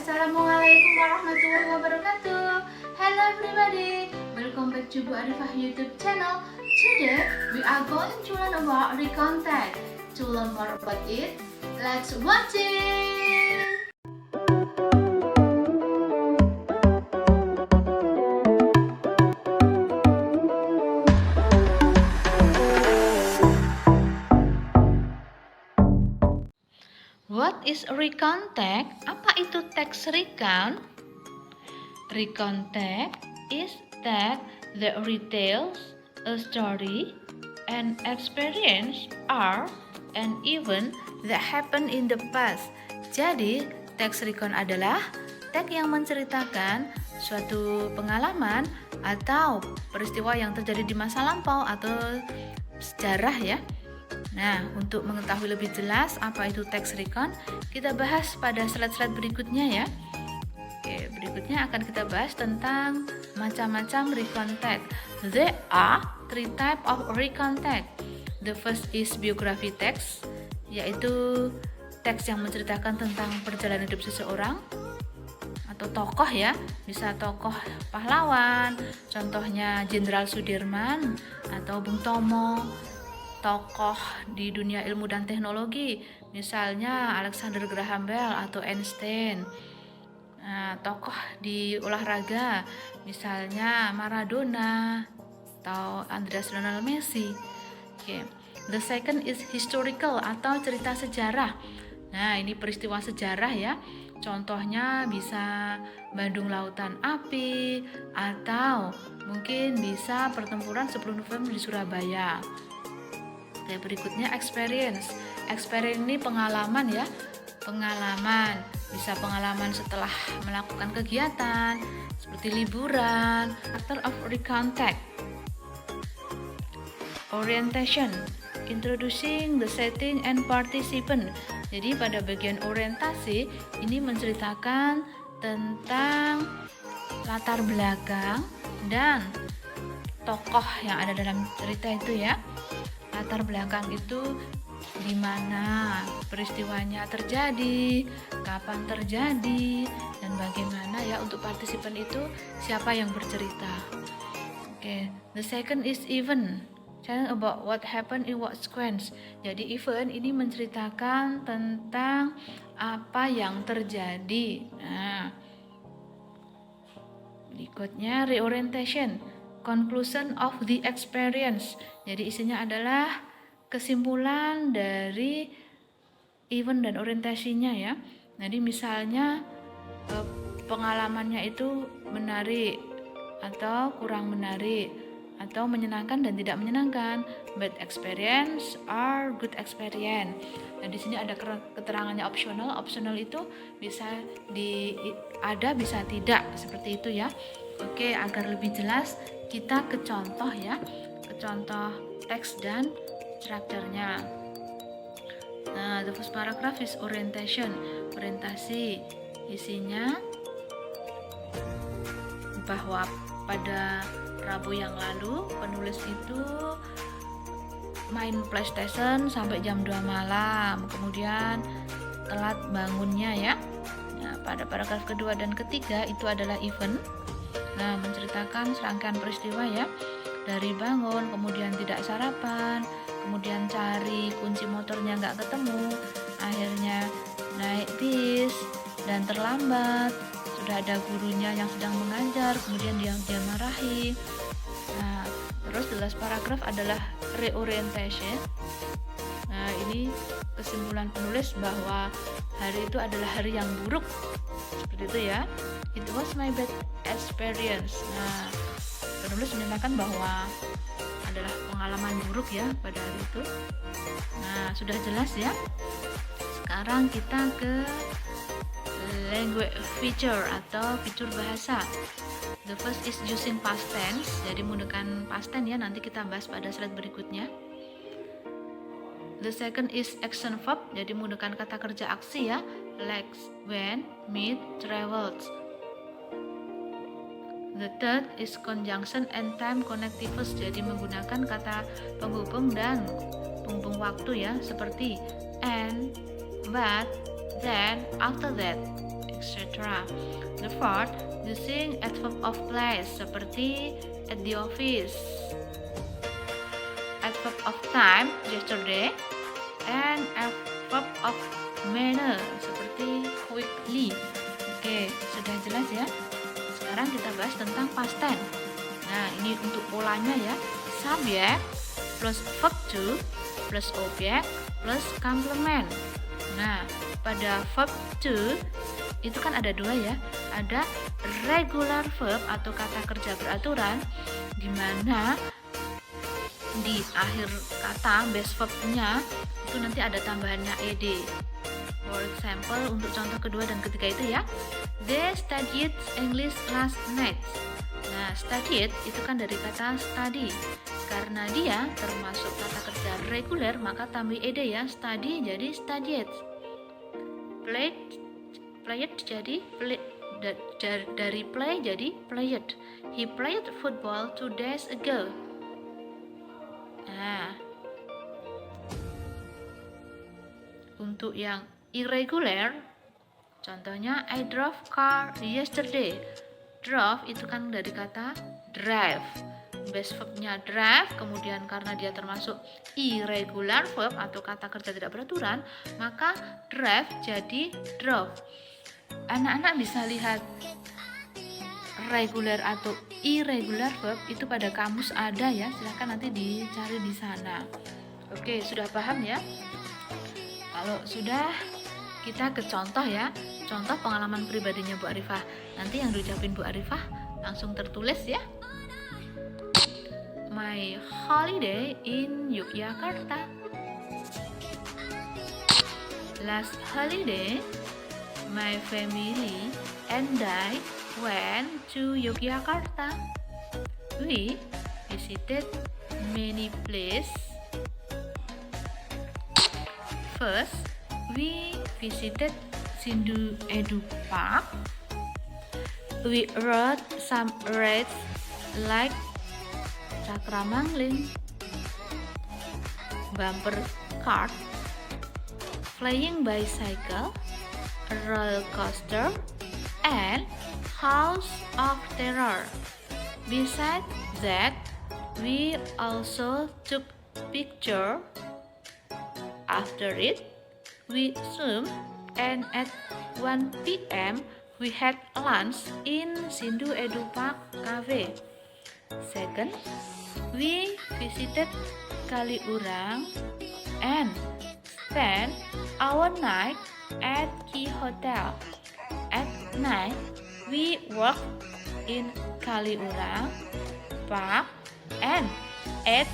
Assalamualaikum warahmatullahi wabarakatuh. Hello everybody, welcome back to Bu Arifah YouTube channel. Today we are going to learn about recontact. To learn more about it, let's watch it. What is recontact? Apa itu text recount? Recontact is that that retells a story, an experience, or an event that happened in the past. Jadi, text recount adalah teks yang menceritakan suatu pengalaman atau peristiwa yang terjadi di masa lampau atau sejarah ya. Nah, untuk mengetahui lebih jelas apa itu text recount, kita bahas pada slide-slide berikutnya ya. Oke, berikutnya akan kita bahas tentang macam-macam recontact. There are three types of recontact. The first is biography text, yaitu teks yang menceritakan tentang perjalanan hidup seseorang atau tokoh ya, bisa tokoh pahlawan, contohnya Jenderal Sudirman atau Bung Tomo. Tokoh di dunia ilmu dan teknologi, misalnya Alexander Graham Bell atau Einstein. Nah, tokoh di olahraga, misalnya Maradona atau Andreas Lionel Messi. Okay. The second is historical atau cerita sejarah. Nah, ini peristiwa sejarah ya. Contohnya bisa Bandung Lautan Api atau mungkin bisa pertempuran 10 November di Surabaya. Oke, berikutnya experience. Experience ini pengalaman ya. Pengalaman, bisa pengalaman setelah melakukan kegiatan seperti liburan. Factor of recontact. Orientation, introducing the setting and participant. Jadi pada bagian orientasi ini menceritakan tentang latar belakang dan tokoh yang ada dalam cerita itu ya. Latar belakang itu di mana peristiwanya terjadi, kapan terjadi, dan bagaimana ya untuk partisipan itu siapa yang bercerita. Oke, the second is event. Telling about what happened in what sequence. Jadi event ini menceritakan tentang apa yang terjadi. Nah, berikutnya reorientation. Conclusion of the experience. Jadi isinya adalah kesimpulan dari event dan orientasinya ya. Jadi misalnya pengalamannya itu menarik atau kurang menarik atau menyenangkan dan tidak menyenangkan. Bad experience or good experience. Dan di sini ada keterangannya optional. Optional itu bisa ada bisa tidak seperti itu ya. Oke, agar lebih jelas kita ke contoh ya, ke contoh teks dan strukturnya. Nah, the first paragraph is orientation, orientasi. Isinya bahwa pada Rabu yang lalu penulis itu main PlayStation sampai jam 2 malam, kemudian telat bangunnya ya. Nah, pada paragraf kedua dan ketiga itu adalah event. Nah, menceritakan serangkaian peristiwa ya, dari bangun, kemudian tidak sarapan, kemudian cari kunci motornya nggak ketemu, akhirnya naik bis dan terlambat, sudah ada gurunya yang sedang mengajar, kemudian dia marahi. Nah, terus the last paragraph adalah reorientation. Nah, ini kesimpulan penulis bahwa hari itu adalah hari yang buruk, seperti itu ya. It was my bad experience. Nah, penulis menyatakan bahwa adalah pengalaman buruk ya pada hari itu. Nah, sudah jelas ya. Sekarang kita ke language feature atau fitur bahasa. The first is using past tense. Jadi menggunakan past tense ya, nanti kita bahas pada slide berikutnya. The second is action verb. Jadi menggunakan kata kerja aksi ya. Like, went, meet, traveled. The third is conjunction and time connectives. Jadi menggunakan kata penghubung dan penghubung waktu ya, seperti and, but, then, after that, etc. effort using adverb of place seperti at the office, adverb of time yesterday, and adverb of manner seperti quickly. Oke, sudah jelas ya. Sekarang kita bahas tentang past tense. Nah, ini untuk polanya ya. Subject plus verb to plus object plus complement. Nah, pada verb to itu kan ada dua ya. Ada regular verb atau kata kerja beraturan, di mana di akhir kata base verb-nya itu nanti ada tambahannya ed. For example, untuk contoh kedua dan ketiga itu ya, they studied English last night. Nah, studied itu kan dari kata study. Karena dia termasuk kata kerja reguler, maka tambah ed ya, study jadi studied. Played jadi dari play jadi played. He played football 2 days ago. Nah, untuk yang irregular, contohnya I drove car yesterday. Drove itu kan dari kata drive. Base verbnya drive, kemudian karena dia termasuk irregular verb atau kata kerja tidak beraturan, maka drive jadi drove. Anak-anak bisa lihat regular atau irregular verb itu pada kamus ada ya, silahkan nanti dicari di sana. Oke, sudah paham ya? Kalau sudah, kita ke contoh ya, contoh pengalaman pribadinya Bu Arifah. Nanti yang diucapin Bu Arifah langsung tertulis ya. My holiday in Yogyakarta. Last holiday, my family and I went to Yogyakarta. We visited many places. First, we visited Sindu Edu Park. We rode some rides like Cakramangling, bumper cart, flying bicycle, roller coaster, and House of Terror. Besides that, we also took picture. After it, we zoomed, and at 1 p.m. we had lunch in Sindu Edu Park Cafe. Second, we visited Kaliurang and spent our night at Key Hotel. At night, we walked in Kaliurang Park and ate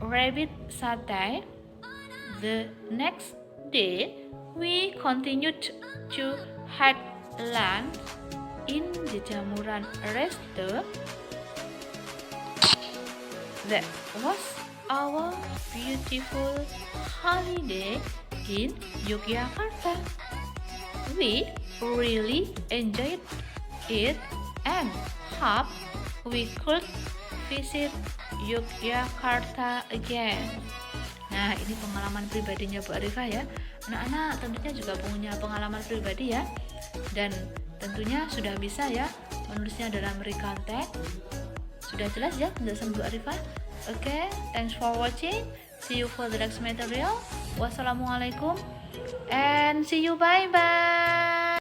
rabbit satay. The next day, we continued to have lunch in Jejamuran Resto. That was our beautiful holiday in Yogyakarta. We really enjoyed it and hope we could visit Yogyakarta again. Nah, ini pengalaman pribadinya Bu Arifah ya. Anak-anak tentunya juga punya pengalaman pribadi ya. Dan tentunya sudah bisa ya menulisnya dalam recontact. Sudah jelas ya penjelasan Bu Arifah? Oke, thanks for watching. See you for the next material. Wassalamualaikum and see you, bye bye.